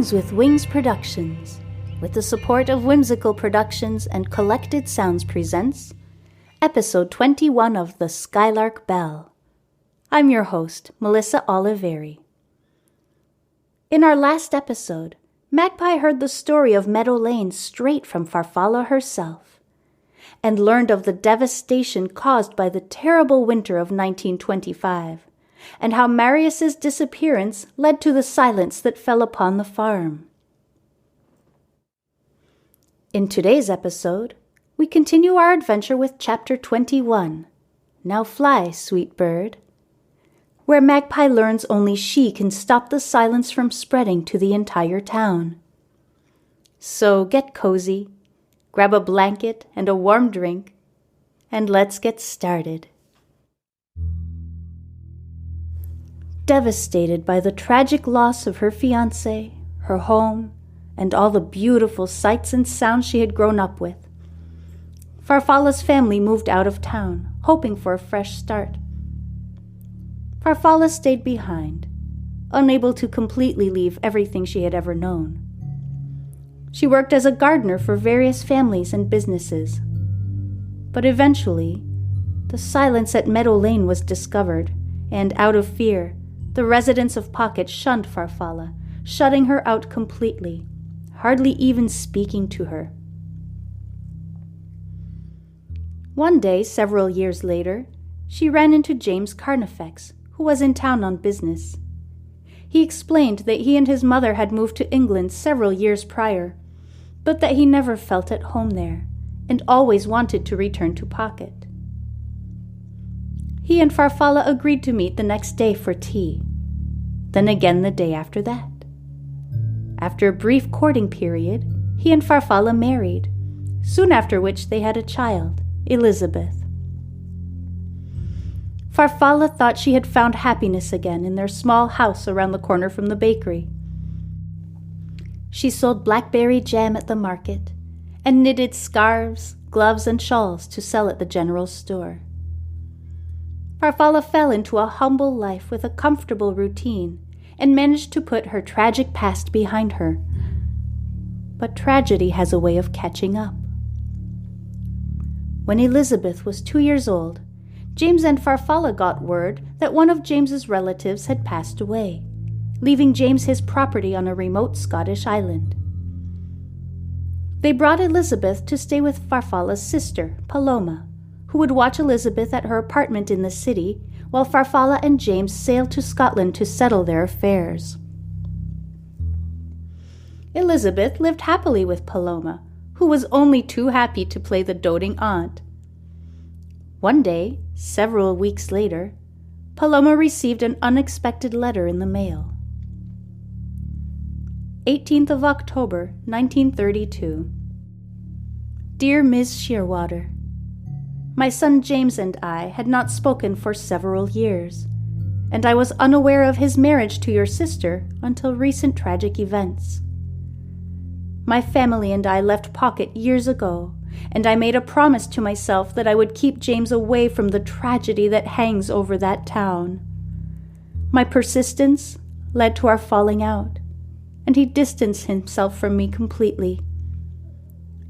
Songs with Wings Productions, with the support of Whimsical Productions and Collected Sounds presents Episode 21 of the Skylark Bell. I'm your host, Melissa Oliveri. In our last episode, Magpie heard the story of Meadow Lane straight from Farfalla herself, and learned of the devastation caused by the terrible winter of 1925, and how Marius's disappearance led to the silence that fell upon the farm. In today's episode, we continue our adventure with Chapter 21, Now Fly, Sweet Bird, where Magpie learns only she can stop the silence from spreading to the entire town. So get cozy, grab a blanket and a warm drink, and let's get started. Devastated by the tragic loss of her fiancé, her home, and all the beautiful sights and sounds she had grown up with, Farfalla's family moved out of town, hoping for a fresh start. Farfalla stayed behind, unable to completely leave everything she had ever known. She worked as a gardener for various families and businesses. But eventually, the silence at Meadow Lane was discovered, and out of fear, the residents of Pocket shunned Farfalla, shutting her out completely, hardly even speaking to her. One day, several years later, she ran into James Carnifex, who was in town on business. He explained that he and his mother had moved to England several years prior, but that he never felt at home there, and always wanted to return to Pocket. He and Farfalla agreed to meet the next day for tea, then again the day after that. After a brief courting period, he and Farfalla married, soon after which they had a child, Elizabeth. Farfalla thought she had found happiness again in their small house around the corner from the bakery. She sold blackberry jam at the market and knitted scarves, gloves, and shawls to sell at the general store. Farfalla fell into a humble life with a comfortable routine and managed to put her tragic past behind her. But tragedy has a way of catching up. When Elizabeth was 2 years old, James and Farfalla got word that one of James's relatives had passed away, leaving James his property on a remote Scottish island. They brought Elizabeth to stay with Farfalla's sister, Paloma, who would watch Elizabeth at her apartment in the city while Farfalla and James sailed to Scotland to settle their affairs. Elizabeth lived happily with Paloma, who was only too happy to play the doting aunt. One day, several weeks later, Paloma received an unexpected letter in the mail. 18th of October, 1932. Dear Miss Shearwater, my son James and I had not spoken for several years, and I was unaware of his marriage to your sister until recent tragic events. My family and I left Pocket years ago, and I made a promise to myself that I would keep James away from the tragedy that hangs over that town. My persistence led to our falling out, and he distanced himself from me completely.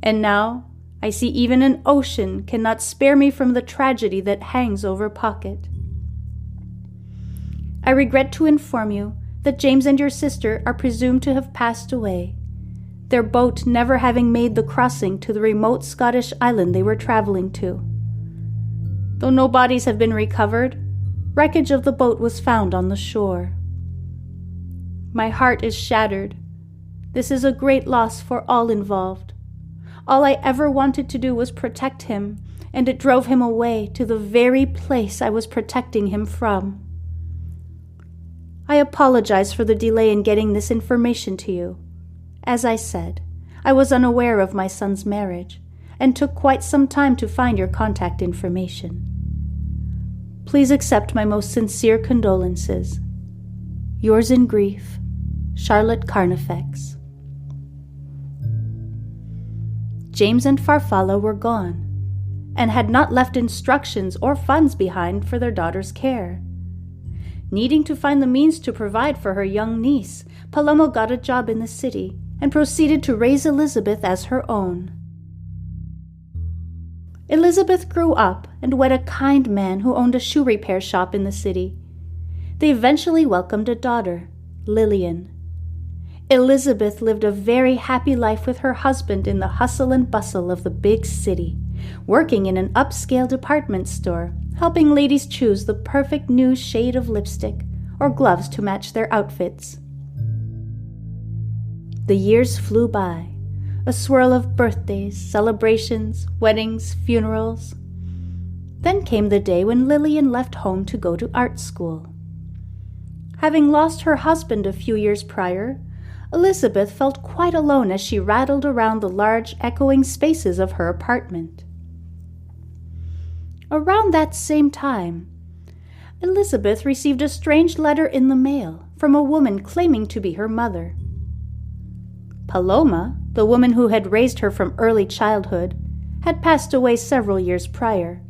And now, I see even an ocean cannot spare me from the tragedy that hangs over Pocket. I regret to inform you that James and your sister are presumed to have passed away, their boat never having made the crossing to the remote Scottish island they were traveling to. Though no bodies have been recovered, wreckage of the boat was found on the shore. My heart is shattered. This is a great loss for all involved. All I ever wanted to do was protect him, and it drove him away to the very place I was protecting him from. I apologize for the delay in getting this information to you. As I said, I was unaware of my son's marriage, and took quite some time to find your contact information. Please accept my most sincere condolences. Yours in grief, Charlotte Carnifex. James and Farfalla were gone, and had not left instructions or funds behind for their daughter's care. Needing to find the means to provide for her young niece, Palomo got a job in the city and proceeded to raise Elizabeth as her own. Elizabeth grew up and wed a kind man who owned a shoe repair shop in the city. They eventually welcomed a daughter, Lillian. Elizabeth lived a very happy life with her husband in the hustle and bustle of the big city, working in an upscale department store, helping ladies choose the perfect new shade of lipstick or gloves to match their outfits. The years flew by, a swirl of birthdays, celebrations, weddings, funerals. Then came the day when Lillian left home to go to art school. Having lost her husband a few years prior, Elizabeth felt quite alone as she rattled around the large, echoing spaces of her apartment. Around that same time, Elizabeth received a strange letter in the mail from a woman claiming to be her mother. Paloma, the woman who had raised her from early childhood, had passed away several years prior,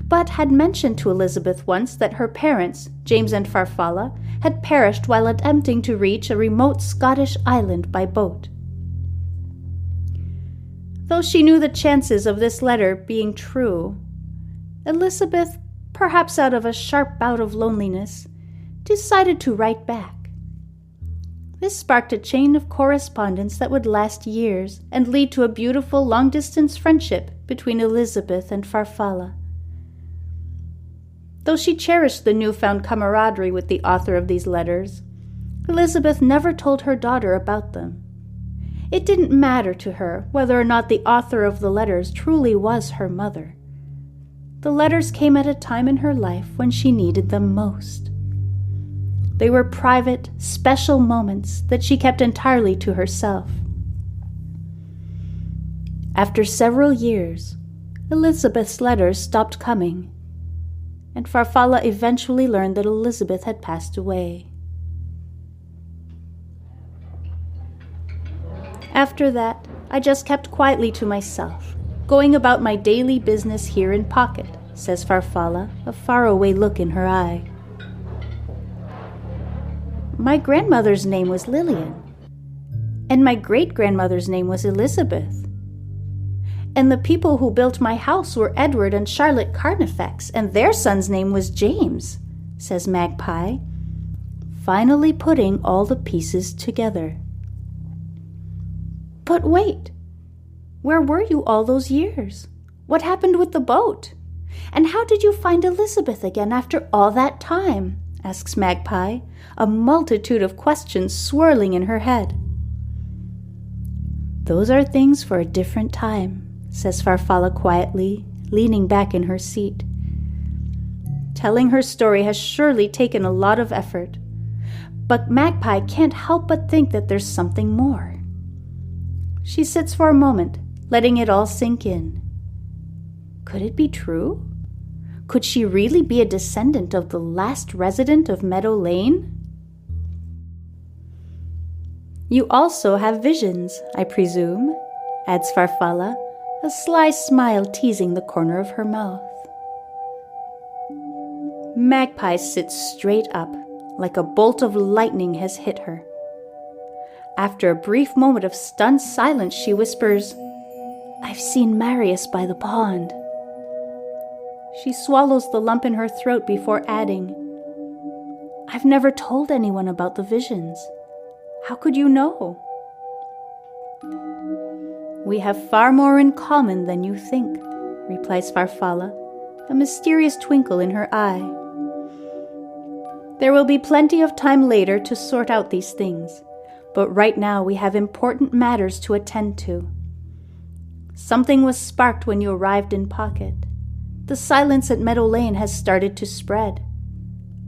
but had mentioned to Elizabeth once that her parents, James and Farfalla, had perished while attempting to reach a remote Scottish island by boat. Though she knew the chances of this letter being true, Elizabeth, perhaps out of a sharp bout of loneliness, decided to write back. This sparked a chain of correspondence that would last years and lead to a beautiful long-distance friendship between Elizabeth and Farfalla. Though she cherished the newfound camaraderie with the author of these letters, Elizabeth never told her daughter about them. It didn't matter to her whether or not the author of the letters truly was her mother. The letters came at a time in her life when she needed them most. They were private, special moments that she kept entirely to herself. After several years, Elizabeth's letters stopped coming, and Farfalla eventually learned that Elizabeth had passed away. After that, I just kept quietly to myself, going about my daily business here in Pocket, says Farfalla, a faraway look in her eye. My grandmother's name was Lillian, and my great-grandmother's name was Elizabeth. And the people who built my house were Edward and Charlotte Carnifex, and their son's name was James, says Magpie, finally putting all the pieces together. But wait, where were you all those years? What happened with the boat? And how did you find Elizabeth again after all that time? Asks Magpie, a multitude of questions swirling in her head. Those are things for a different time, says Farfalla quietly, leaning back in her seat. Telling her story has surely taken a lot of effort, but Magpie can't help but think that there's something more. She sits for a moment, letting it all sink in. Could it be true? Could she really be a descendant of the last resident of Meadow Lane? You also have visions, I presume, adds Farfalla, a sly smile teasing the corner of her mouth. Magpie sits straight up, like a bolt of lightning has hit her. After a brief moment of stunned silence, she whispers, I've seen Marius by the pond. She swallows the lump in her throat before adding, I've never told anyone about the visions. How could you know? We have far more in common than you think, replies Farfalla, a mysterious twinkle in her eye. There will be plenty of time later to sort out these things, but right now we have important matters to attend to. Something was sparked when you arrived in Pocket. The silence at Meadow Lane has started to spread.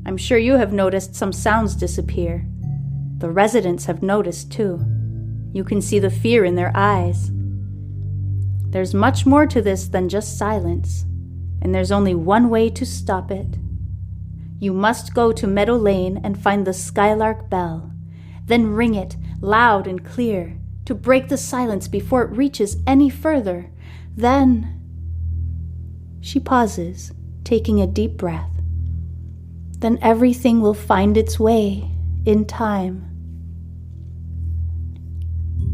I'm sure you have noticed some sounds disappear. The residents have noticed too. You can see the fear in their eyes. There's much more to this than just silence, and there's only one way to stop it. You must go to Meadow Lane and find the Skylark Bell, then ring it loud and clear to break the silence before it reaches any further. Then... She pauses, taking a deep breath. then everything will find its way in time.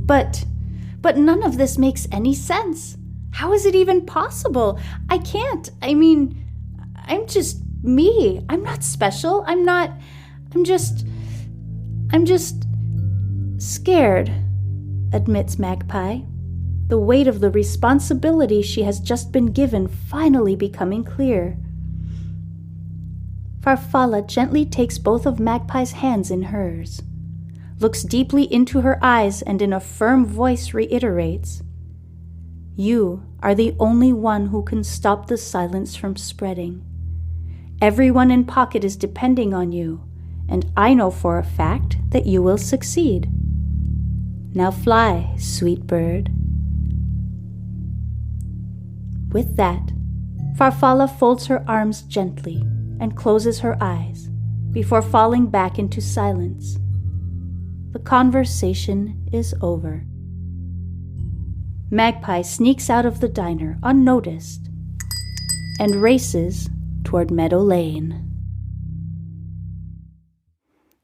But none of this makes any sense. How is it even possible? I can't. I'm just me. I'm not special. I'm just scared, admits Magpie, the weight of the responsibility she has just been given finally becoming clear. Farfalla gently takes both of Magpie's hands in hers, looks deeply into her eyes, and in a firm voice reiterates, "You are the only one who can stop the silence from spreading. Everyone in Pocket is depending on you, and I know for a fact that you will succeed. Now fly, sweet bird." With that, Farfalla folds her arms gently and closes her eyes before falling back into silence. The conversation is over. Magpie sneaks out of the diner unnoticed and races toward Meadow Lane.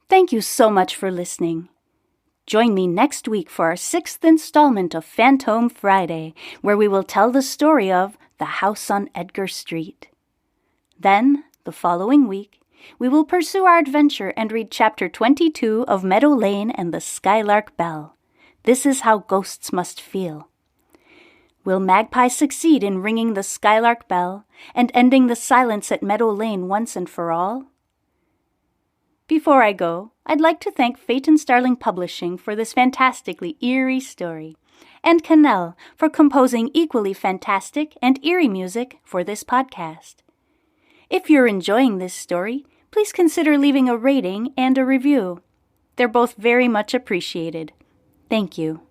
Thank you so much for listening. Join me next week for our 6th installment of Phantom Friday, where we will tell the story of The House on Edgar Street. Then, the following week, we will pursue our adventure and read Chapter 22 of Meadow Lane and the Skylark Bell. This is how ghosts must feel. Will Magpie succeed in ringing the Skylark Bell and ending the silence at Meadow Lane once and for all? Before I go, I'd like to thank Fate and Starling Publishing for this fantastically eerie story, and Cannell for composing equally fantastic and eerie music for this podcast. If you're enjoying this story, please consider leaving a rating and a review. They're both very much appreciated. Thank you.